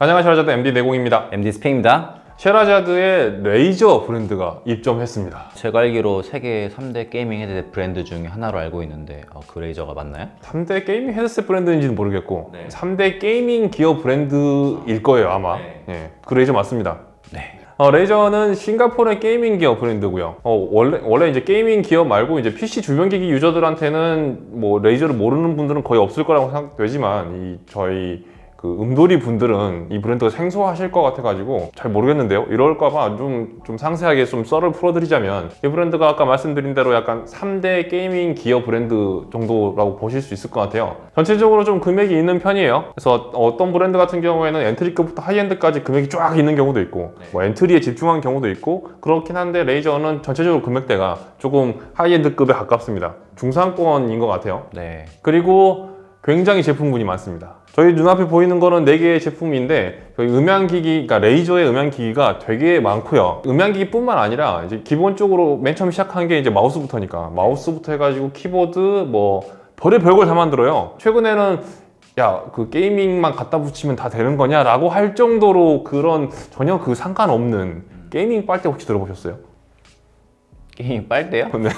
안녕하세요, 셰라자드 MD 내공입니다. MD 스페입니다. 셰라자드의 레이저 브랜드가 입점했습니다. 제가 알기로 세계 3대 게이밍 헤드셋 브랜드 중에 하나로 알고 있는데 그 레이저가 맞나요? 3대 게이밍 헤드셋 브랜드인지는 모르겠고 네. 3대 게이밍 기어 브랜드일 거예요, 아마. 네. 예, 그 레이저 맞습니다. 네. 레이저는 싱가포르의 게이밍 기어 브랜드고요. 원래 이제 게이밍 기어 말고 이제 PC 주변 기기 유저들한테는 뭐 레이저를 모르는 분들은 거의 없을 거라고 생각되지만 저희 그 음돌이 분들은 이 브랜드가 생소하실 것 같아가지고 잘 모르겠는데요. 이럴까봐 좀 상세하게 좀 썰을 풀어드리자면, 이 브랜드가 아까 말씀드린 대로 약간 3대 게이밍 기어 브랜드 정도라고 보실 수 있을 것 같아요. 전체적으로 좀 금액이 있는 편이에요. 그래서 어떤 브랜드 같은 경우에는 엔트리급부터 하이엔드까지 금액이 쫙 있는 경우도 있고, 뭐 엔트리에 집중한 경우도 있고 그렇긴 한데, 레이저는 전체적으로 금액대가 조금 하이엔드급에 가깝습니다. 중상권인 것 같아요. 네. 그리고 굉장히 제품군이 많습니다. 저희 눈앞에 보이는 거는 4개의 제품인데, 저희 음향기기, 그러니까 레이저의 음향기기가 되게 많고요. 음향기기뿐만 아니라 이제 기본적으로 맨 처음 시작한 게 이제 마우스부터니까, 마우스부터 해가지고 키보드, 뭐 별걸 다 만들어요. 최근에는 야, 그 게이밍만 갖다 붙이면 다 되는 거냐? 라고 할 정도로 그런 전혀 그 상관없는 게이밍 빨대 혹시 들어보셨어요? 게이밍 빨대요? 네.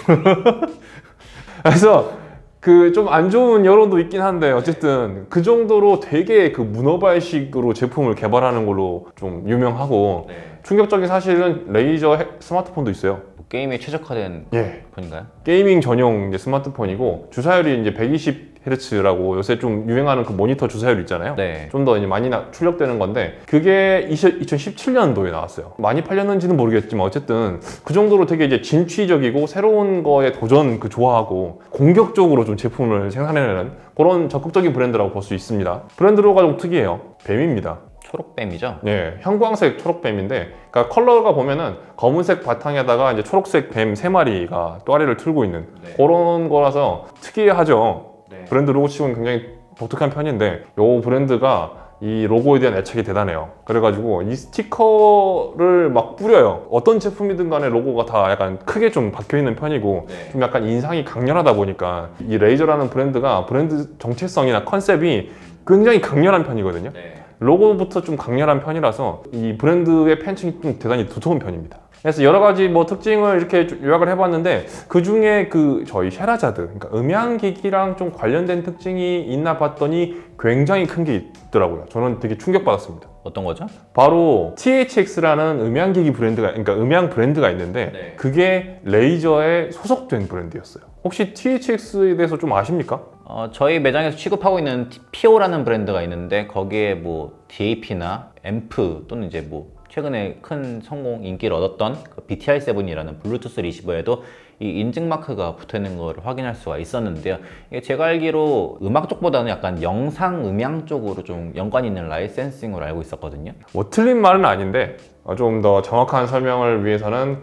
그래서 그 좀 안 좋은 여론도 있긴 한데, 어쨌든 그 정도로 되게 그 문어발식으로 제품을 개발하는 걸로 좀 유명하고, 네. 충격적인 사실은 레이저 스마트폰도 있어요. 게임에 최적화된 폰인가요? 게이밍 전용 이제 스마트폰이고, 주사율이 이제 120Hz라고 요새 좀 유행하는 그 모니터 주사율 있잖아요. 네. 좀 더 이제 많이 출력되는 건데, 그게 2017년도에 나왔어요. 많이 팔렸는지는 모르겠지만 어쨌든 그 정도로 되게 이제 진취적이고 새로운 거에 도전 좋아하고 공격적으로 좀 제품을 생산해내는 그런 적극적인 브랜드라고 볼 수 있습니다. 브랜드로가 좀 특이해요. 뱀입니다. 초록뱀이죠? 네, 형광색 초록뱀인데, 그러니까 컬러가 보면은 검은색 바탕에다가 이제 초록색 뱀 3마리가 또아리를 틀고 있는 그런 거라서 특이하죠. 브랜드 로고 치고는 굉장히 독특한 편인데, 이 브랜드가 이 로고에 대한 애착이 대단해요. 그래가지고 이 스티커를 막 뿌려요. 어떤 제품이든 간에 로고가 다 약간 크게 좀 박혀있는 편이고, 좀 약간 인상이 강렬하다 보니까 이 레이저라는 브랜드가 브랜드 정체성이나 컨셉이 굉장히 강렬한 편이거든요. 로고부터 좀 강렬한 편이라서 이 브랜드의 팬층이 좀 대단히 두터운 편입니다. 그래서 여러 가지 뭐 특징을 이렇게 요약을 해봤는데, 그 중에 저희 셰라자드, 그러니까 음향기기랑 좀 관련된 특징이 있나 봤더니 굉장히 큰 게 있더라고요. 저는 되게 충격받았습니다. 어떤 거죠? 바로 THX라는 음향기기 브랜드가, 그러니까 음향 브랜드가 있는데, 그게 레이저에 소속된 브랜드였어요. 혹시 THX에 대해서 좀 아십니까? 저희 매장에서 취급하고 있는 PO라는 브랜드가 있는데, 거기에 뭐 DAP나 앰프 또는 이제 뭐 최근에 큰 성공 인기를 얻었던 그 BTR7이라는 블루투스 리시버에도 이 인증 마크가 붙어있는 걸 확인할 수가 있었는데요. 이게 제가 알기로 음악 쪽보다는 약간 영상 음향 쪽으로 좀 연관이 있는 라이센싱으로 알고 있었거든요. 뭐 틀린 말은 아닌데, 좀 더 정확한 설명을 위해서는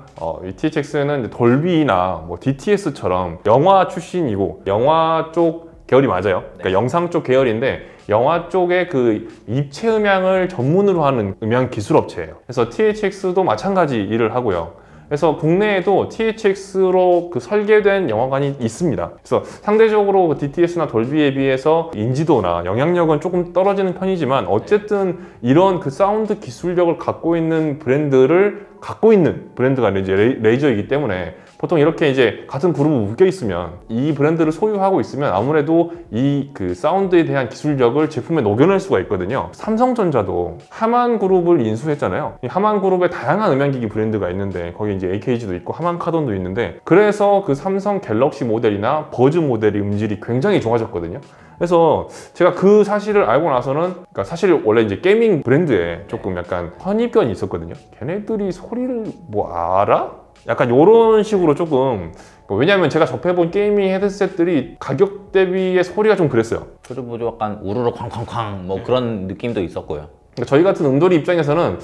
이 THX는 돌비나 뭐 DTS처럼 영화 출신이고, 영화 쪽 계열이 맞아요. 그러니까 영상 쪽 계열인데, 영화 쪽의 그 입체 음향을 전문으로 하는 음향 기술 업체예요. 그래서 THX도 마찬가지 일을 하고요. 그래서 국내에도 THX로 설계된 영화관이 있습니다. 그래서 상대적으로 DTS나 돌비에 비해서 인지도나 영향력은 조금 떨어지는 편이지만, 어쨌든 이런 그 사운드 기술력을 갖고 있는 브랜드가 이제 레이저이기 때문에, 보통 이렇게 이제 같은 그룹에 묶여 있으면, 이 브랜드를 소유하고 있으면 아무래도 이 그 사운드에 대한 기술력을 제품에 녹여낼 수가 있거든요. 삼성전자도 하만 그룹을 인수했잖아요. 이 하만 그룹에 다양한 음향기기 브랜드가 있는데, 거기 이제 AKG도 있고 하만 카돈도 있는데, 그래서 그 삼성 갤럭시 모델이나 버즈 모델의 음질이 굉장히 좋아졌거든요. 그래서 제가 그 사실을 알고 나서는, 그러니까 사실 원래 이제 게이밍 브랜드에 조금 약간 선입견이 있었거든요. 걔네들이 소리를 뭐 알아? 약간 이런 식으로 조금, 왜냐면 제가 접해본 게이밍 헤드셋들이 가격 대비의 소리가 좀 그랬어요. 그리고 뭐 약간 우르르 쾅쾅쾅 뭐 그런 느낌도 있었고요. 그러니까 저희 같은 음돌이 입장에서는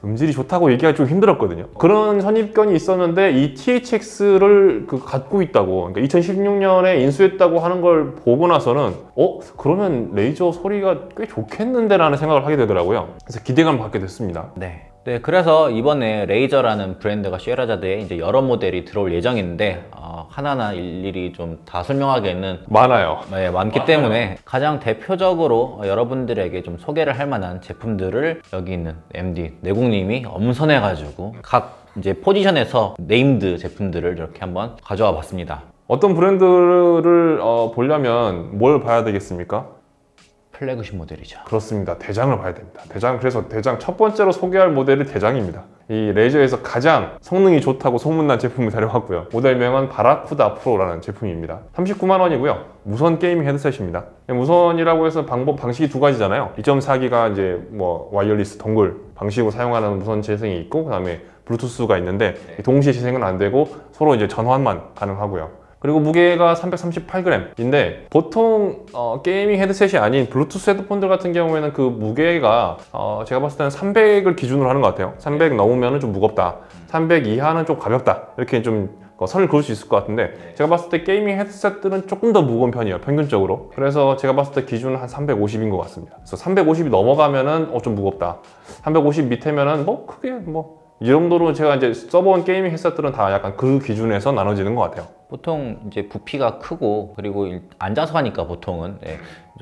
음질이 좋다고 얘기하기 좀 힘들었거든요. 그런 선입견이 있었는데, 이 THX를 갖고 있다고, 그러니까 2016년에 인수했다고 하는 걸 보고 나서는 그러면 레이저 소리가 꽤 좋겠는데 라는 생각을 하게 되더라고요. 그래서 기대감을 갖게 됐습니다. 네. 네, 그래서 이번에 레이저라는 브랜드가 쉐에라자드에 이제 여러 모델이 들어올 예정인데 하나하나 일일이 좀 다 설명하기에는 많아요. 네, 많기 때문에 가장 대표적으로 여러분들에게 좀 소개를 할 만한 제품들을 여기 있는 MD 내국님이 엄선해가지고 각 이제 포지션에서 네임드 제품들을 이렇게 한번 가져와 봤습니다. 어떤 브랜드를 보려면 뭘 봐야 되겠습니까? 플래그십 모델이죠. 그렇습니다. 대장을 봐야 됩니다. 그래서 대장 첫 번째로 소개할 모델이 대장입니다. 이 레이저에서 가장 성능이 좋다고 소문난 제품을 데려왔고요. 모델명은 바라쿠다 프로라는 제품입니다. 39만 원이고요. 무선 게이밍 헤드셋입니다. 무선이라고 해서 방식이 두 가지잖아요. 2.4기가 이제 뭐 와이어리스 동글 방식으로 사용하는 무선 재생이 있고, 그다음에 블루투스가 있는데 동시에 재생은 안 되고 서로 이제 전환만 가능하고요. 그리고 무게가 338g인데 보통 게이밍 헤드셋이 아닌 블루투스 헤드폰들 같은 경우에는 그 무게가 제가 봤을 때는 300을 기준으로 하는 것 같아요. 300 넘으면 좀 무겁다, 300 이하는 좀 가볍다, 이렇게 좀 선을 그을 수 있을 것 같은데, 제가 봤을 때 게이밍 헤드셋들은 조금 더 무거운 편이에요, 평균적으로. 그래서 제가 봤을 때 기준은 한 350인 것 같습니다. 그래서 350이 넘어가면은 좀 무겁다, 350 밑에면은 뭐 크게 이 정도로 제가 이제 써본 게이밍 헤드셋들은 다 약간 그 기준에서 나눠지는 것 같아요. 보통 이제 부피가 크고, 그리고 앉아서 하니까 보통은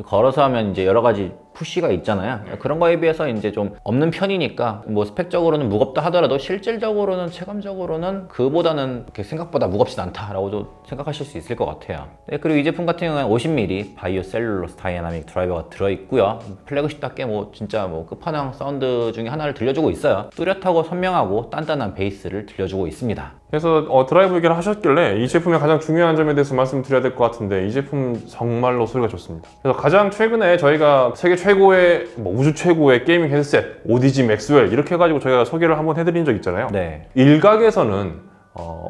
걸어서 하면 이제 여러 가지 푸시가 있잖아요. 그런 거에 비해서 이제 좀 없는 편이니까 뭐 스펙적으로는 무겁다 하더라도 실질적으로는 체감적으로는 그보다는 이렇게 생각보다 무겁진 않다라고도 생각하실 수 있을 것 같아요. 네, 그리고 이 제품 같은 경우는 50mm 바이오 셀룰로스 다이나믹 드라이버가 들어있고요. 플래그십답게 진짜 끝판왕 사운드 중에 하나를 들려주고 있어요. 뚜렷하고 선명하고 단단한 베이스를 들려주고 있습니다. 그래서 드라이브 얘기를 하셨길래 이 제품의 가장 중요한 점에 대해서 말씀드려야 될 것 같은데, 이 제품 정말로 소리가 좋습니다. 그래서 가장 최근에 저희가 세계 최고의 우주 최고의 게이밍 헤드셋 오디지 맥스웰 이렇게 해가지고 저희가 소개를 한번 해드린 적 있잖아요. 네. 일각에서는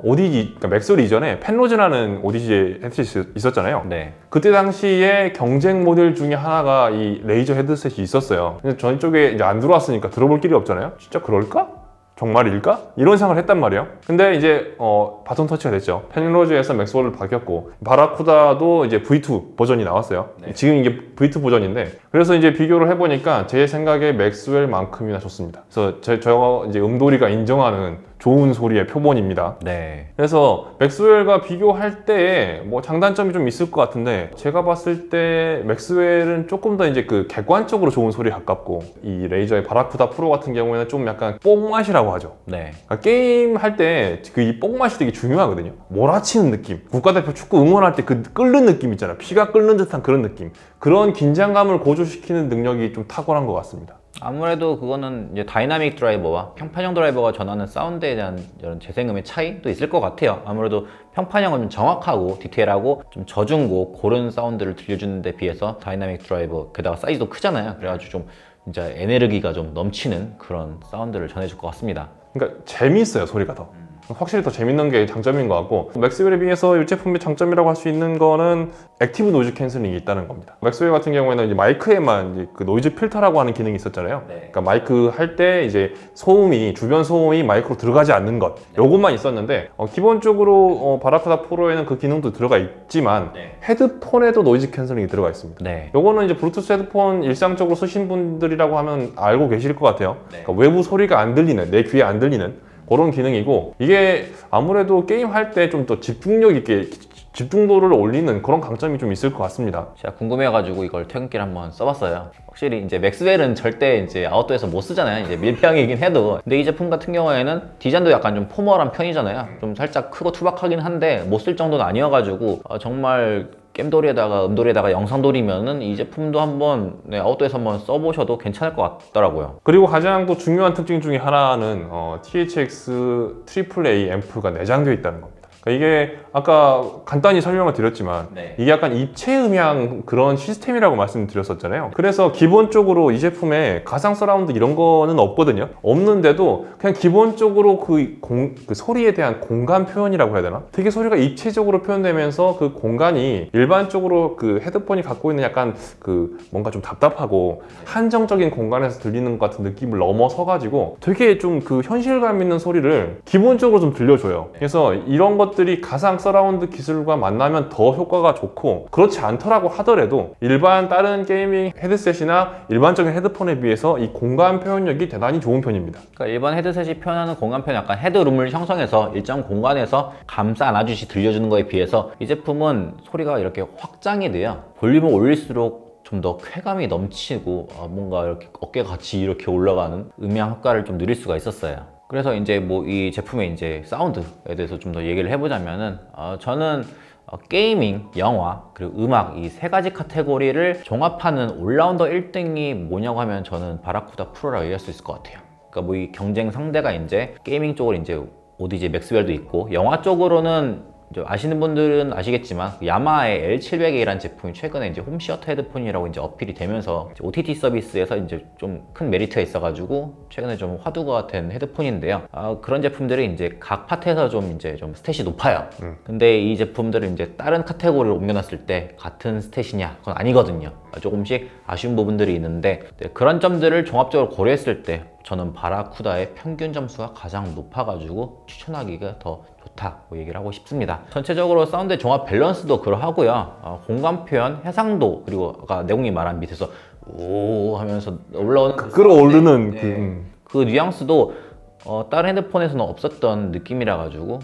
오디지, 그러니까 맥스웰 이전에 펜로즈라는 오디지 헤드셋이 있었잖아요. 네. 그때 당시에 경쟁 모델 중에 하나가 이 레이저 헤드셋이 있었어요. 근데 저희 쪽에 이제 안 들어왔으니까 들어볼 길이 없잖아요. 진짜 그럴까? 정말일까? 이런 생각을 했단 말이에요. 근데 이제 바톤 터치가 됐죠. 펜로즈에서 맥스웰을 바뀌었고, 바라쿠다도 이제 V2 버전이 나왔어요. 네. 지금 이게 V2 버전인데, 그래서 이제 비교를 해보니까 제 생각에 맥스웰만큼이나 좋습니다. 그래서 저 이제 음도리가 인정하는 좋은 소리의 표본입니다. 네. 그래서 맥스웰과 비교할 때 장단점이 좀 있을 것 같은데, 제가 봤을 때 맥스웰은 조금 더 이제 그 객관적으로 좋은 소리에 가깝고, 이 레이저의 바라쿠다 프로 같은 경우에는 좀 약간 뽕맛이라고 하죠. 네. 그러니까 게임 할 때 그 이 뽕맛이 되게 중요하거든요. 몰아치는 느낌, 국가대표 축구 응원할 때 그 끓는 느낌 있잖아요. 피가 끓는 듯한 그런 느낌, 그런 긴장감을 고조시키는 능력이 좀 탁월한 것 같습니다. 아무래도 그거는 이제 다이나믹 드라이버와 평판형 드라이버가 전하는 사운드에 대한 이런 재생음의 차이도 있을 것 같아요. 아무래도 평판형은 좀 정확하고 디테일하고 좀 젖은 고른 사운드를 들려주는 데 비해서 다이나믹 드라이버, 게다가 사이즈도 크잖아요. 그래가지고 좀 진짜 에너지가 좀 넘치는 그런 사운드를 전해줄 것 같습니다. 그러니까 재미있어요, 소리가 더. 확실히 더 재밌는 게 장점인 것 같고, 맥스웰에 비해서 이 제품의 장점이라고 할 수 있는 거는 액티브 노이즈 캔슬링이 있다는 겁니다. 맥스웰 같은 경우에는 이제 마이크에만 이제 그 노이즈 필터라고 하는 기능이 있었잖아요. 네. 그러니까 마이크 할 때 이제 주변 소음이 마이크로 들어가지 않는 것, 요것만 있었는데, 기본적으로 바라쿠다 프로에는 그 기능도 들어가 있지만 헤드폰에도 노이즈 캔슬링이 들어가 있습니다. 네. 요거는 이제 블루투스 헤드폰 일상적으로 쓰신 분들이라고 하면 알고 계실 것 같아요. 그러니까 외부 소리가 안 들리는, 내 귀에 안 들리는 그런 기능이고, 이게 아무래도 게임 할 때 좀 더 집중력 있게 집중도를 올리는 그런 강점이 좀 있을 것 같습니다. 제가 궁금해가지고 이걸 퇴근길 한번 써봤어요. 확실히 이제 맥스웰은 절대 이제 아웃도어에서 못 쓰잖아요. 이제 밀폐형이긴 해도. 근데 이 제품 같은 경우에는 디자인도 약간 좀 포멀한 편이잖아요. 좀 살짝 크고 투박하긴 한데 못 쓸 정도는 아니어가지고 정말 게임돌이에다가 음돌이에다가 영상돌이면은 이 제품도 한번 아웃도어에서 한번 써보셔도 괜찮을 것 같더라고요. 그리고 가장 또 중요한 특징 중에 하나는 THX AAA 앰프가 내장되어 있다는 겁니다. 그러니까 이게 아까 간단히 설명을 드렸지만 이게 약간 입체 음향 그런 시스템이라고 말씀드렸었잖아요. 그래서 기본적으로 이 제품에 가상 서라운드 이런 거는 없거든요. 없는데도 그냥 기본적으로 그 소리에 대한 공간 표현이라고 해야 되나? 되게 소리가 입체적으로 표현되면서 그 공간이 일반적으로 그 헤드폰이 갖고 있는 약간 뭔가 좀 답답하고 한정적인 공간에서 들리는 것 같은 느낌을 넘어서 가지고 되게 좀 그 현실감 있는 소리를 기본적으로 좀 들려줘요. 그래서 이런 것 것들이 가상 서라운드 기술과 만나면 더 효과가 좋고, 그렇지 않더라고 하더라도 일반 다른 게이밍 헤드셋이나 일반적인 헤드폰에 비해서 이 공간 표현력이 대단히 좋은 편입니다. 그러니까 일반 헤드셋이 표현하는 공간 표현, 약간 헤드룸을 형성해서 일정 공간에서 감싸 안아주시 들려주는 거에 비해서 이 제품은 소리가 이렇게 확장이 돼요. 볼륨을 올릴수록 좀 더 쾌감이 넘치고 뭔가 이렇게 어깨가 같이 이렇게 올라가는 음향 효과를 좀 누릴 수가 있었어요. 그래서 이제 뭐 이 제품의 이제 사운드에 대해서 좀 더 얘기를 해보자면은 저는 게이밍, 영화, 그리고 음악 이 세 가지 카테고리를 종합하는 올라운더 1등이 뭐냐고 하면 저는 바라쿠다 프로라고 얘기할 수 있을 것 같아요. 그러니까 뭐 이 경쟁 상대가 이제 게이밍 쪽으로 이제 오디지 맥스웰도 있고, 영화 쪽으로는 아시는 분들은 아시겠지만 야마하의 L700A라는 제품이 최근에 이제 홈시어터 헤드폰이라고 이제 어필이 되면서 이제 OTT 서비스에서 이제 좀 큰 메리트가 있어가지고 최근에 좀 화두가 된 헤드폰인데요. 그런 제품들이 이제 각 파트에서 좀 이제 좀 스탯이 높아요. 근데 이 제품들을 이제 다른 카테고리로 옮겨놨을 때 같은 스탯이냐? 그건 아니거든요. 조금씩 아쉬운 부분들이 있는데, 그런 점들을 종합적으로 고려했을 때 저는 바라쿠다의 평균 점수가 가장 높아가지고 추천하기가 더 좋다고 얘기를 하고 싶습니다. 전체적으로 사운드의 종합 밸런스도 그러하고요. 공간 표현, 해상도, 그리고 아까 내공이 말한 밑에서 오 하면서 올라오는 끌어오르는 그 뉘앙스도 다른 헤드폰에서는 없었던 느낌이라 가지고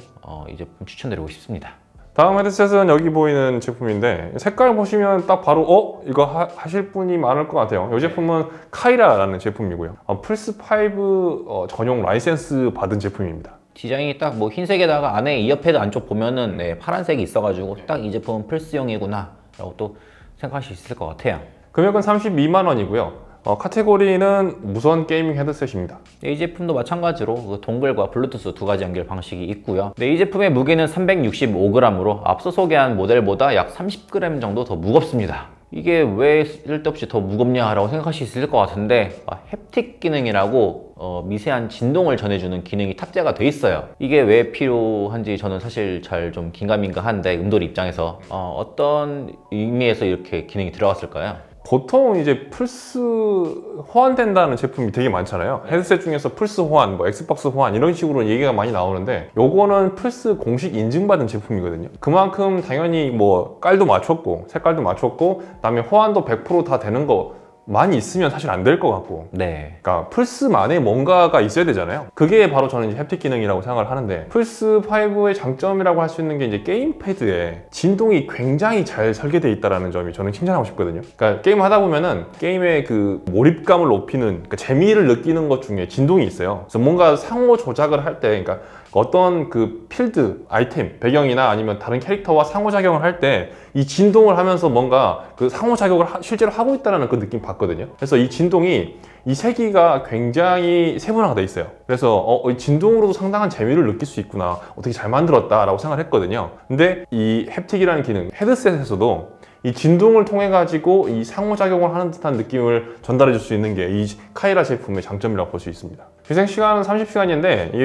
이 제품 추천드리고 싶습니다. 다음 헤드셋은 여기 보이는 제품인데, 색깔 보시면 딱 바로 이거 하실 분이 많을 것 같아요. 이 제품은 카이라라는 제품이고요. 플스5 전용 라이센스 받은 제품입니다. 디자인이 딱 뭐 흰색에다가 안에 이어패드 안쪽 보면은 파란색이 있어가지고 딱 이 제품은 플스용이구나 라고 또 생각할 수 있을 것 같아요. 금액은 32만 원이고요. 카테고리는 무선 게이밍 헤드셋입니다. 이 제품도 마찬가지로 동글과 블루투스 두 가지 연결 방식이 있고요. 이 제품의 무게는 365g으로 앞서 소개한 모델보다 약 30g 정도 더 무겁습니다. 이게 왜 쓸데없이 더 무겁냐라고 생각하실 수 있을 것 같은데, 햅틱 기능이라고 미세한 진동을 전해주는 기능이 탑재가 돼 있어요. 이게 왜 필요한지 저는 사실 잘 좀 긴가민가한데, 음돌이 입장에서 어떤 의미에서 이렇게 기능이 들어갔을까요? 보통 이제 플스 호환된다는 제품이 되게 많잖아요. 헤드셋 중에서 플스 호환, 뭐 엑스박스 호환 이런 식으로 얘기가 많이 나오는데, 요거는 플스 공식 인증받은 제품이거든요. 그만큼 당연히 뭐 깔도 맞췄고 색깔도 맞췄고, 그다음에 호환도 100% 다 되는 거 많이 있으면 사실 안 될 것 같고, 그러니까 플스만의 뭔가가 있어야 되잖아요. 그게 바로 저는 이제 햅틱 기능이라고 생각을 하는데, 플스5의 장점이라고 할 수 있는 게 이제 게임패드에 진동이 굉장히 잘 설계되어 있다는 점이 저는 칭찬하고 싶거든요. 그러니까 게임 하다 보면은 게임의 그 몰입감을 높이는, 그러니까 재미를 느끼는 것 중에 진동이 있어요. 그래서 뭔가 상호 조작을 할 때, 그러니까 어떤 그 필드, 아이템, 배경이나 아니면 다른 캐릭터와 상호작용을 할 때 이 진동을 하면서 뭔가 그 상호작용을 실제로 하고 있다는 그 느낌 받거든요. 그래서 이 진동이, 이 세기가 굉장히 세분화가 돼 있어요. 그래서 이 진동으로도 상당한 재미를 느낄 수 있구나, 어떻게 잘 만들었다 라고 생각을 했거든요. 근데 이 햅틱이라는 기능, 헤드셋에서도 이 진동을 통해 가지고 이 상호작용을 하는 듯한 느낌을 전달해 줄 수 있는 게 이 카이라 제품의 장점이라고 볼 수 있습니다. 희생시간은 30시간인데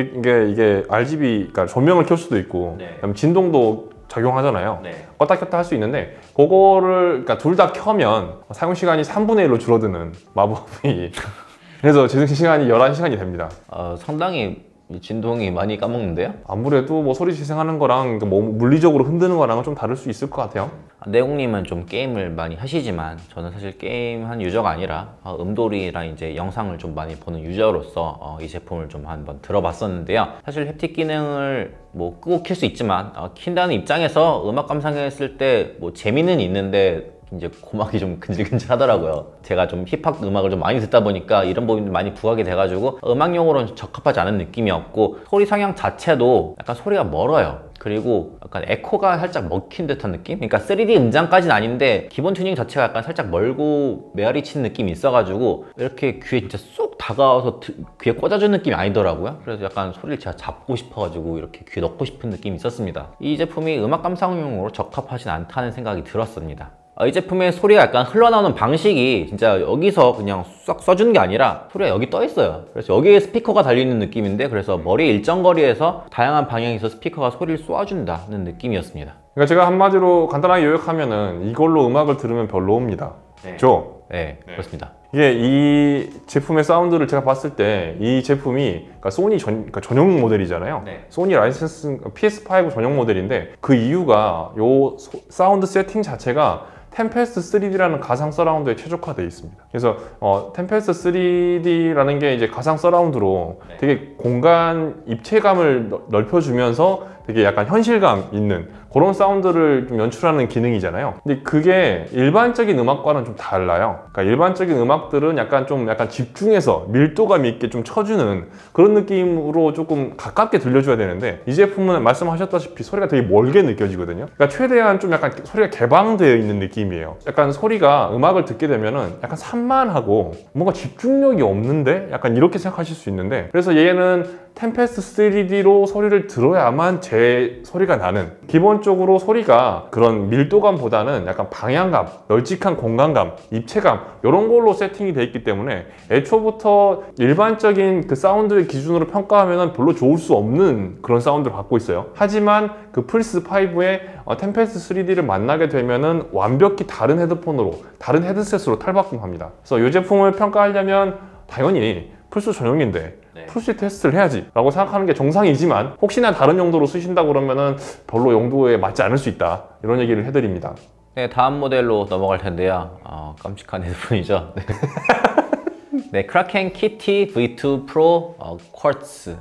이게 RGB, 그러니까 조명을 켤 수도 있고, 그다음에 진동도 적용하잖아요. 껐다 켰다 할 수 있는데, 그거를 그러니까 둘 다 켜면 사용시간이 3분의 1로 줄어드는 마법이 그래서 재생시간이 11시간이 됩니다. 상당히 진동이 많이 까먹는데요? 아무래도 뭐 소리 재생하는 거랑 뭐 물리적으로 흔드는 거랑은 좀 다를 수 있을 것 같아요. 내공님은 좀 게임을 많이 하시지만 저는 사실 게임한 유저가 아니라 음돌이랑 이제 영상을 좀 많이 보는 유저로서 이 제품을 좀 한번 들어봤었는데요. 사실 햅틱 기능을 뭐 끄고 킬 수 있지만 킨다는 입장에서 음악 감상했을 때 뭐 재미는 있는데 이제 고막이 좀 근질근질 하더라고요. 제가 좀 힙합 음악을 좀 많이 듣다 보니까 이런 부분이 많이 부각이 돼가지고 음악용으로는 적합하지 않은 느낌이었고, 소리 상향 자체도 약간 소리가 멀어요. 그리고 약간 에코가 살짝 먹힌 듯한 느낌? 그러니까 3D 음장까지는 아닌데 기본 튜닝 자체가 약간 살짝 멀고 메아리 치는 느낌이 있어가지고 이렇게 귀에 진짜 쏙 다가와서 귀에 꽂아주는 느낌이 아니더라고요. 그래서 약간 소리를 제가 잡고 싶어가지고 이렇게 귀에 넣고 싶은 느낌이 있었습니다. 이 제품이 음악 감상용으로 적합하진 않다는 생각이 들었습니다. 이 제품의 소리가 약간 흘러나오는 방식이 진짜 여기서 그냥 싹 쏴주는 게 아니라 소리가 여기 떠 있어요. 그래서 여기에 스피커가 달려있는 느낌인데, 그래서 머리 일정 거리에서 다양한 방향에서 스피커가 소리를 쏘아준다는 느낌이었습니다. 그러니까 제가 한마디로 간단하게 요약하면은 이걸로 음악을 들으면 별로입니다. 네, 그렇습니다. 이게 이 제품의 사운드를 제가 봤을 때 이 제품이 그러니까 소니 그러니까 전용 모델이잖아요. 네. 소니 라이센스 PS5 전용 모델인데 그 이유가 요 사운드 세팅 자체가 템페스트 3D라는 가상 서라운드에 최적화되어 있습니다. 그래서 템페스트 3D라는 게 이제 가상 서라운드로 되게 공간 입체감을 넓혀주면서 되게 약간 현실감 있는 그런 사운드를 좀 연출하는 기능이잖아요. 근데 그게 일반적인 음악과는 좀 달라요. 그러니까 일반적인 음악들은 약간 집중해서 밀도감 있게 좀 쳐주는 그런 느낌으로 조금 가깝게 들려줘야 되는데 이 제품은 말씀하셨다시피 소리가 되게 멀게 느껴지거든요. 그러니까 최대한 좀 약간 소리가 개방되어 있는 느낌이에요. 약간 소리가 음악을 듣게 되면은 약간 산만하고 뭔가 집중력이 없는데 약간 이렇게 생각하실 수 있는데 그래서 얘는 템페스트 3D로 소리를 들어야만 제 소리가 나는 기본적으로 소리가 그런 밀도감보다는 약간 방향감, 널찍한 공간감, 입체감 이런 걸로 세팅이 되어 있기 때문에 애초부터 일반적인 그 사운드의 기준으로 평가하면 별로 좋을 수 없는 그런 사운드를 갖고 있어요. 하지만 그 플스5의 템페스트 3D를 만나게 되면은 완벽히 다른 헤드폰으로, 다른 헤드셋으로 탈바꿈합니다. 그래서 이 제품을 평가하려면 당연히 플스 전용인데 플스 테스트를 해야지 라고 생각하는 게 정상이지만 혹시나 다른 용도로 쓰신다 그러면은 별로 용도에 맞지 않을 수 있다 이런 얘기를 해드립니다. 네, 다음 모델로 넘어갈 텐데요. 깜찍한 헤드폰이죠. 네. 네, 크라켄 키티 V2 프로 쿼츠.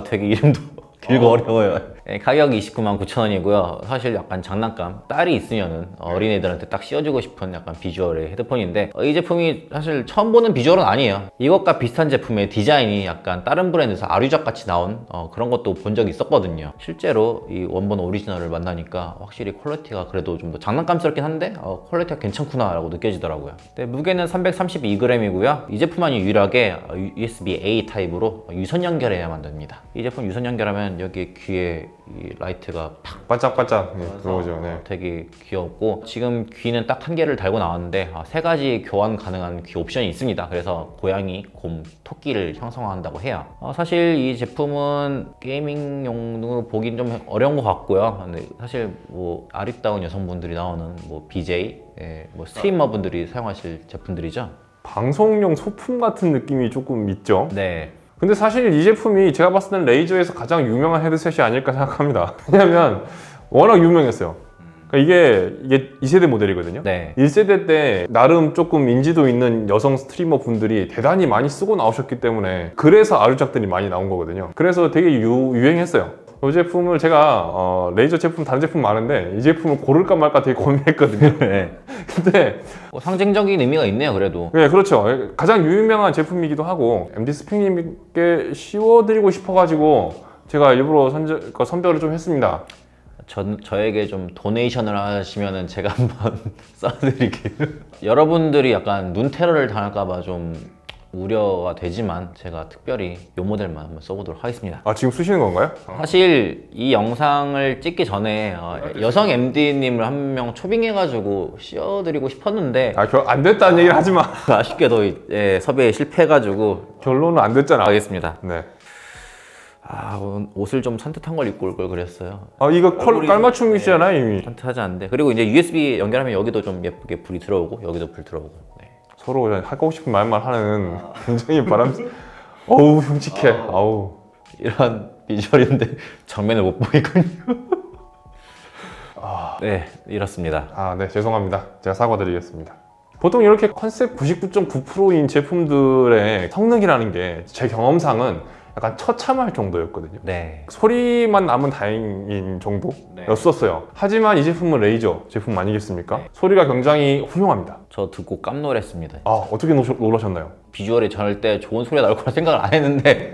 되게 이름도 길고 어려워요. 네, 가격 299,900원이고요. 사실 약간 장난감, 딸이 있으면은 어린애들한테 딱 씌워주고 싶은 약간 비주얼의 헤드폰인데 이 제품이 사실 처음 보는 비주얼은 아니에요. 이것과 비슷한 제품의 디자인이 약간 다른 브랜드에서 아류작 같이 나온 그런 것도 본 적이 있었거든요. 실제로 이 원본 오리지널을 만나니까 확실히 퀄리티가 그래도 좀 더 장난감스럽긴 한데 퀄리티가 괜찮구나 라고 느껴지더라고요. 네, 무게는 332g이고요. 이 제품만이 유일하게 USB-A 타입으로 유선 연결해야만 됩니다. 이 제품 유선 연결하면 여기 귀에 이 라이트가 팍 반짝반짝 들어오죠. 네. 되게 귀엽고 지금 귀는 딱 한 개를 달고 나왔는데 3가지 교환 가능한 귀 옵션이 있습니다. 그래서 고양이, 곰, 토끼를 형성한다고 해요. 사실 이 제품은 게이밍용으로 보긴 좀 어려운 것 같고요. 근데 사실 뭐 아리따운 여성분들이 나오는 뭐 BJ, 뭐 스트리머분들이 사용하실 제품들이죠. 방송용 소품 같은 느낌이 조금 있죠. 네. 근데 사실 이 제품이 제가 봤을 때는 레이저에서 가장 유명한 헤드셋이 아닐까 생각합니다. 왜냐면 워낙 유명했어요. 그러니까 이게 2세대 모델이거든요. 네. 1세대 때 나름 조금 인지도 있는 여성 스트리머 분들이 대단히 많이 쓰고 나오셨기 때문에 그래서 아류작들이 많이 나온 거거든요. 그래서 되게 유행했어요. 이 제품을 제가 레이저 제품 다른 제품 많은데 이 제품을 고를까 말까 되게 고민했거든요. 네. 근데 상징적인 의미가 있네요, 그래도. 네, 그렇죠. 가장 유명한 제품이기도 하고 MD 스픽님께 씌워드리고 싶어가지고 제가 일부러 선별을 좀 했습니다. 저에게 좀 도네이션을 하시면은 제가 한번 써드릴게요. 여러분들이 약간 눈 테러를 당할까봐 좀 우려가 되지만 제가 특별히 이 모델만 한번 써보도록 하겠습니다. 지금 쓰시는 건가요? 사실 이 영상을 찍기 전에 여성 MD님을 한 명 초빙해가지고 씌워드리고 싶었는데 안 됐다는 얘기를 하지 마. 아쉽게도 섭외에 실패해가지고 결론은 안 됐잖아. 알겠습니다. 네. 옷을 좀 산뜻한 걸 입고 올 걸 그랬어요. 이거 깔맞춤이시잖아요, 이미. 산뜻하지 않은데. 그리고 이제 USB 연결하면 여기도 좀 예쁘게 불이 들어오고 여기도 불 들어오고. 네. 서로 그냥 하고 싶은 말만 하는 굉장히 어우 흉측해. 아우. 이런 비주얼인데 정면을 못 보이군요. 네, 이렇습니다. 네, 죄송합니다. 제가 사과드리겠습니다. 보통 이렇게 컨셉 99.9%인 제품들의 성능이라는 게 제 경험상은 약간 처참할 정도였거든요. 네. 소리만 남은 다행인 정도였었어요. 하지만 이 제품은 레이저 제품 아니겠습니까? 네. 소리가 굉장히 훌륭합니다. 저 듣고 깜놀했습니다. 어떻게 놀라셨나요? 비주얼이 절대 좋은 소리가 나올 거라 생각을 안 했는데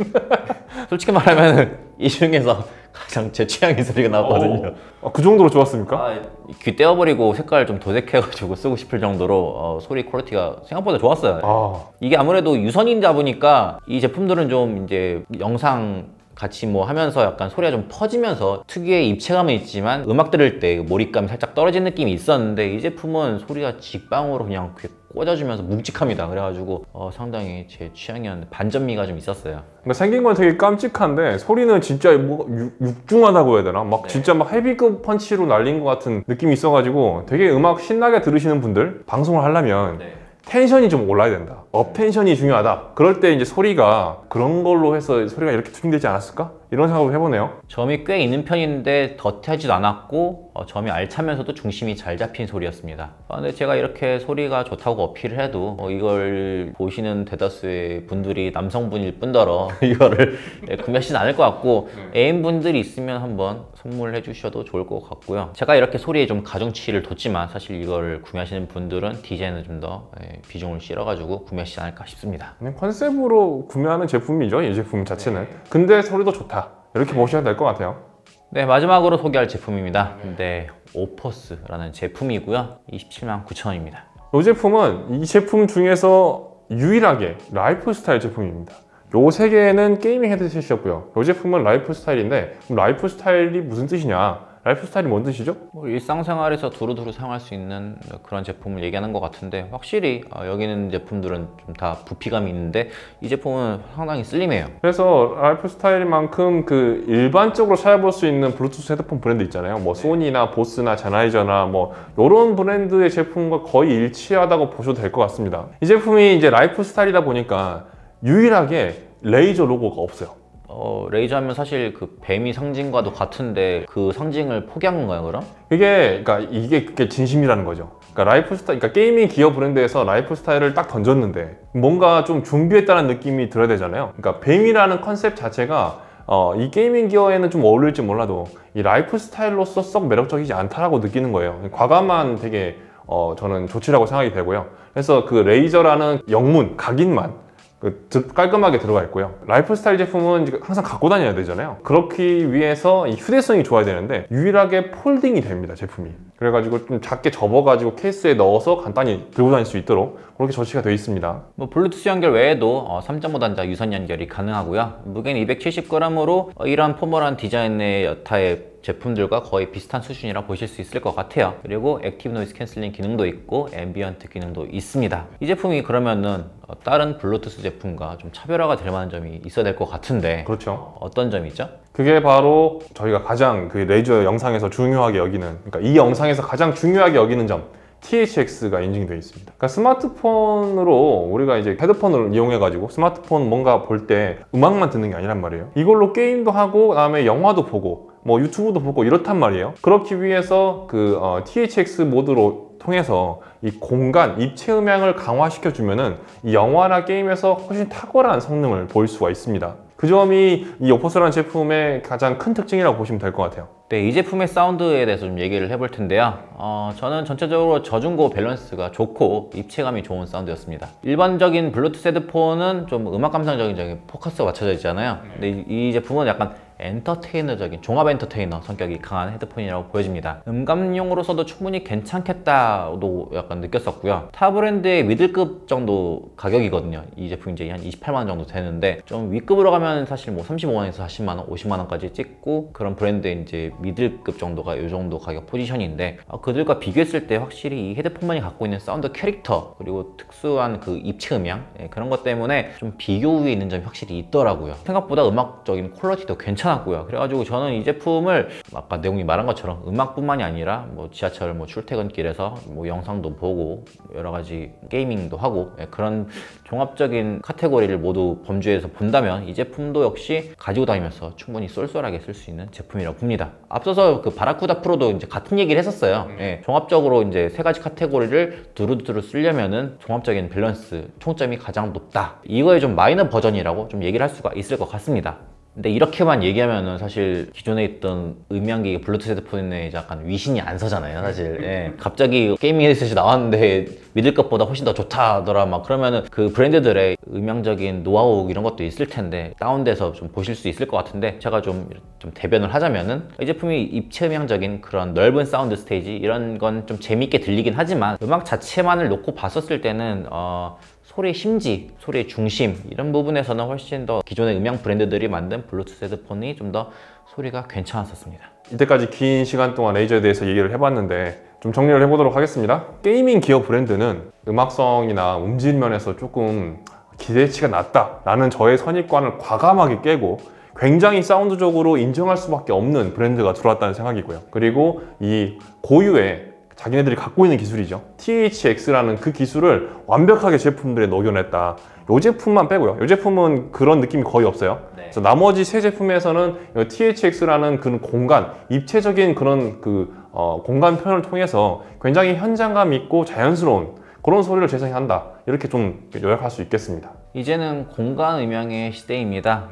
솔직히 말하면 이 중에서 가장 제 취향의 소리가 나왔거든요. 그 정도로 좋았습니까? 귀 떼어버리고 색깔 좀 도색해가지고 쓰고 싶을 정도로 소리 퀄리티가 생각보다 좋았어요. 이게 아무래도 유선이다 보니까 이 제품들은 좀 이제 영상 같이 뭐 하면서 약간 소리가 좀 퍼지면서 특유의 입체감은 있지만 음악 들을 때 몰입감이 살짝 떨어진 느낌이 있었는데 이 제품은 소리가 직방으로 그냥 귀에 꽂아주면서 묵직합니다. 그래가지고 상당히 제 취향이었는데 반전미가 좀 있었어요. 그러니까 생긴 건 되게 깜찍한데 소리는 진짜 뭐 육중하다고 해야 되나? 막 진짜 막 헤비급 펀치로 날린 것 같은 느낌이 있어가지고 되게 음악 신나게 들으시는 분들 방송을 하려면 텐션이 좀 올라야 된다. 업 텐션이 중요하다. 그럴 때 이제 소리가 그런 걸로 해서 소리가 이렇게 튜닝되지 않았을까? 이런 생각을 해보네요. 점이 꽤 있는 편인데 더티하지도 않았고 점이 알차면서도 중심이 잘 잡힌 소리였습니다. 근데 제가 이렇게 소리가 좋다고 어필을 해도 이걸 보시는 대다수의 분들이 남성분일 뿐더러 이거를 구매하시진 않을 것 같고 애인분들이 있으면 한번 선물해 주셔도 좋을 것 같고요. 제가 이렇게 소리에 좀 가중치를 뒀지만 사실 이걸 구매하시는 분들은 디자인을 좀 더 비중을 실어가지고 구매하시지 않을까 싶습니다. 그냥 컨셉으로 구매하는 제품이죠, 이 제품 자체는. 근데 소리도 좋다. 이렇게 보셔야 될 것 같아요. 네, 마지막으로 소개할 제품입니다. 네, 오퍼스라는 제품이고요. 279,000원입니다. 이 제품은 이 제품 중에서 유일하게 라이프 스타일 제품입니다. 요 세 개는 게이밍 헤드셋이었고요. 이 제품은 라이프 스타일인데 그럼 라이프 스타일이 무슨 뜻이냐? 라이프 스타일이 뭔 뜻이죠? 일상생활에서 두루두루 사용할 수 있는 그런 제품을 얘기하는 것 같은데 확실히 여기 있는 제품들은 좀 다 부피감이 있는데 이 제품은 상당히 슬림해요. 그래서 라이프 스타일만큼 그 일반적으로 찾아볼 수 있는 블루투스 헤드폰 브랜드 있잖아요. 뭐 소니나 보스나 제나이저나 뭐 이런 브랜드의 제품과 거의 일치하다고 보셔도 될 것 같습니다. 이 제품이 이제 라이프 스타일이다 보니까 유일하게 레이저 로고가 없어요. 레이저 하면 사실 그 뱀이 상징과도 같은데 그 상징을 포기한 건가요, 그럼? 그러니까 이게 그게 진심이라는 거죠. 그러니까 라이프 스타일, 그러니까 게이밍 기업 브랜드에서 라이프 스타일을 딱 던졌는데 뭔가 좀 준비했다는 느낌이 들어야 되잖아요. 그러니까 뱀이라는 컨셉 자체가 이 게이밍 기어에는 좀 어울릴지 몰라도 이 라이프 스타일로서 썩 매력적이지 않다라고 느끼는 거예요. 과감한 되게 저는 조치라고 생각이 되고요. 그래서 그 레이저라는 영문, 각인만 깔끔하게 들어가 있고요. 라이프 스타일 제품은 항상 갖고 다녀야 되잖아요. 그렇기 위해서 이 휴대성이 좋아야 되는데 유일하게 폴딩이 됩니다, 제품이. 그래가지고 좀 작게 접어가지고 케이스에 넣어서 간단히 들고 다닐 수 있도록 그렇게 조치가 되어 있습니다. 블루투스 연결 외에도 3.5 단자 유선 연결이 가능하고요. 무게는 270g으로 이런 포멀한 디자인의 여타의 제품들과 거의 비슷한 수준이라 보실 수 있을 것 같아요. 그리고 액티브 노이즈 캔슬링 기능도 있고 앰비언트 기능도 있습니다. 이 제품이 그러면은 다른 블루투스 제품과 좀 차별화가 될 만한 점이 있어야 될 것 같은데 그렇죠. 어떤 점이죠? 그게 바로 저희가 가장 그 레이저 영상에서 중요하게 여기는, 그러니까 이 영상에서 가장 중요하게 여기는 점, THX가 인증되어 있습니다. 그러니까 스마트폰으로 우리가 이제 헤드폰을 이용해가지고 스마트폰 뭔가 볼 때 음악만 듣는 게 아니란 말이에요. 이걸로 게임도 하고 그다음에 영화도 보고 뭐 유튜브도 보고 이렇단 말이에요. 그렇기 위해서 그 THX 모드로 통해서 이 공간, 입체 음향을 강화시켜 주면은 이 영화나 게임에서 훨씬 탁월한 성능을 보일 수가 있습니다. 그 점이 이 오퍼스라는 제품의 가장 큰 특징이라고 보시면 될 것 같아요. 네, 이 제품의 사운드에 대해서 좀 얘기를 해볼 텐데요. 저는 전체적으로 저중고 밸런스가 좋고 입체감이 좋은 사운드였습니다. 일반적인 블루투스 헤드폰은 좀 음악 감상적인 포커스가 맞춰져 있잖아요. 근데 이 제품은 약간 엔터테이너적인 종합 엔터테이너 성격이 강한 헤드폰이라고 보여집니다. 음감용으로서도 충분히 괜찮겠다도 약간 느꼈었고요. 타 브랜드의 미들급 정도 가격이거든요. 이 제품이 이제 한 28만 원 정도 되는데 좀 윗급으로 가면 사실 뭐 35만원에서 40만 원, 50만 원까지 찍고 그런 브랜드의 이제 미들급 정도가 이 정도 가격 포지션인데 그들과 비교했을 때 확실히 이 헤드폰만이 갖고 있는 사운드 캐릭터 그리고 특수한 그 입체 음향 그런 것 때문에 좀 비교 우위에 있는 점이 확실히 있더라고요. 생각보다 음악적인 퀄리티도 괜찮았고요. 그래가지고 저는 이 제품을 아까 내용이 말한 것처럼 음악뿐만이 아니라 뭐 지하철 뭐 출퇴근길에서 뭐 영상도 보고 여러 가지 게이밍도 하고 그런 종합적인 카테고리를 모두 범주에서 본다면 이 제품도 역시 가지고 다니면서 충분히 쏠쏠하게 쓸 수 있는 제품이라고 봅니다. 앞서서 그 바라쿠다 프로도 이제 같은 얘기를 했었어요. 종합적으로 이제 세 가지 카테고리를 두루두루 쓰려면은 종합적인 밸런스 총점이 가장 높다. 이거의 좀 마이너 버전이라고 좀 얘기를 할 수가 있을 것 같습니다. 근데 이렇게만 얘기하면은 사실 기존에 있던 음향기 블루투스 헤드폰에 약간 위신이 안 서잖아요, 사실. 갑자기 게이밍 헤드셋이 나왔는데 믿을 것보다 훨씬 더 좋다더라 막 그러면은 그 브랜드들의 음향적인 노하우 이런 것도 있을 텐데 다운돼서 좀 보실 수 있을 것 같은데 제가 좀 대변을 하자면은 이 제품이 입체 음향적인 그런 넓은 사운드 스테이지 이런 건 좀 재밌게 들리긴 하지만 음악 자체만을 놓고 봤었을 때는 소리의 심지, 소리의 중심 이런 부분에서는 훨씬 더 기존의 음향 브랜드들이 만든 블루투스 헤드폰이 좀 더 소리가 괜찮았었습니다. 이때까지 긴 시간 동안 레이저에 대해서 얘기를 해봤는데 좀 정리를 해보도록 하겠습니다. 게이밍 기어 브랜드는 음악성이나 음질 면에서 조금 기대치가 낮다라는 저의 선입관을 과감하게 깨고 굉장히 사운드적으로 인정할 수밖에 없는 브랜드가 들어왔다는 생각이고요. 그리고 이 고유의 자기네들이 갖고 있는 기술이죠. THX라는 그 기술을 완벽하게 제품들에 녹여냈다. 이 제품만 빼고요. 이 제품은 그런 느낌이 거의 없어요. 그래서 나머지 세 제품에서는 THX라는 그 공간, 입체적인 그런 공간 표현을 통해서 굉장히 현장감 있고 자연스러운 그런 소리를 재생한다. 이렇게 좀 요약할 수 있겠습니다. 이제는 공간 음향의 시대입니다.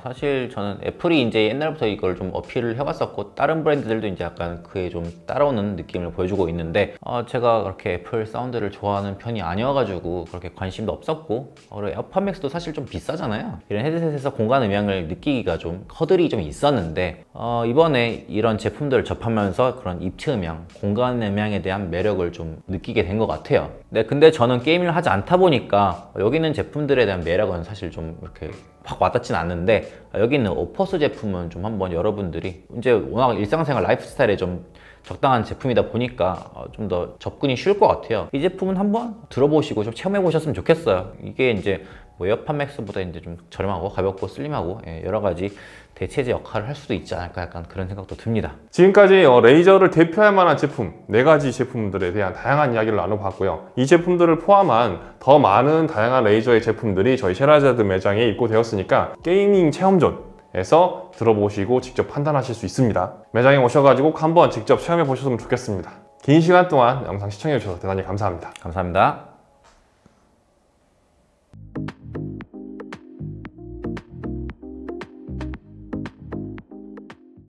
사실 저는 애플이 이제 옛날부터 이걸 좀 어필을 해왔었고 다른 브랜드들도 이제 약간 그에 좀 따라오는 느낌을 보여주고 있는데 제가 그렇게 애플 사운드를 좋아하는 편이 아니어가지고 그렇게 관심도 없었고 그리고 에어팟 맥스도 사실 좀 비싸잖아요. 이런 헤드셋에서 공간 음향을 느끼기가 좀 허들이 좀 있었는데 이번에 이런 제품들을 접하면서 그런 입체 음향, 공간 음향에 대한 매력을 좀 느끼게 된 것 같아요. 네, 근데 저는 게임을 하지 않다 보니까 여기 있는 제품들에 대한 매력은 사실 좀 이렇게 확 와닿지는 않는데 여기 있는 오퍼스 제품은 좀 한번 여러분들이 이제 워낙 일상생활 라이프 스타일에 좀 적당한 제품이다 보니까 좀 더 접근이 쉬울 것 같아요. 이 제품은 한번 들어보시고 좀 체험해 보셨으면 좋겠어요. 이게 이제 뭐 에어팟 맥스보다 이제 좀 저렴하고 가볍고 슬림하고 여러 가지 대체제 역할을 할 수도 있지 않을까 약간 그런 생각도 듭니다. 지금까지 레이저를 대표할 만한 제품 4가지 제품들에 대한 다양한 이야기를 나눠봤고요. 이 제품들을 포함한 더 많은 다양한 레이저의 제품들이 저희 셰라자드 매장에 입고되었으니까 게이밍 체험존에서 들어보시고 직접 판단하실 수 있습니다. 매장에 오셔가지고 한번 직접 체험해 보셨으면 좋겠습니다. 긴 시간 동안 영상 시청해 주셔서 대단히 감사합니다. 감사합니다.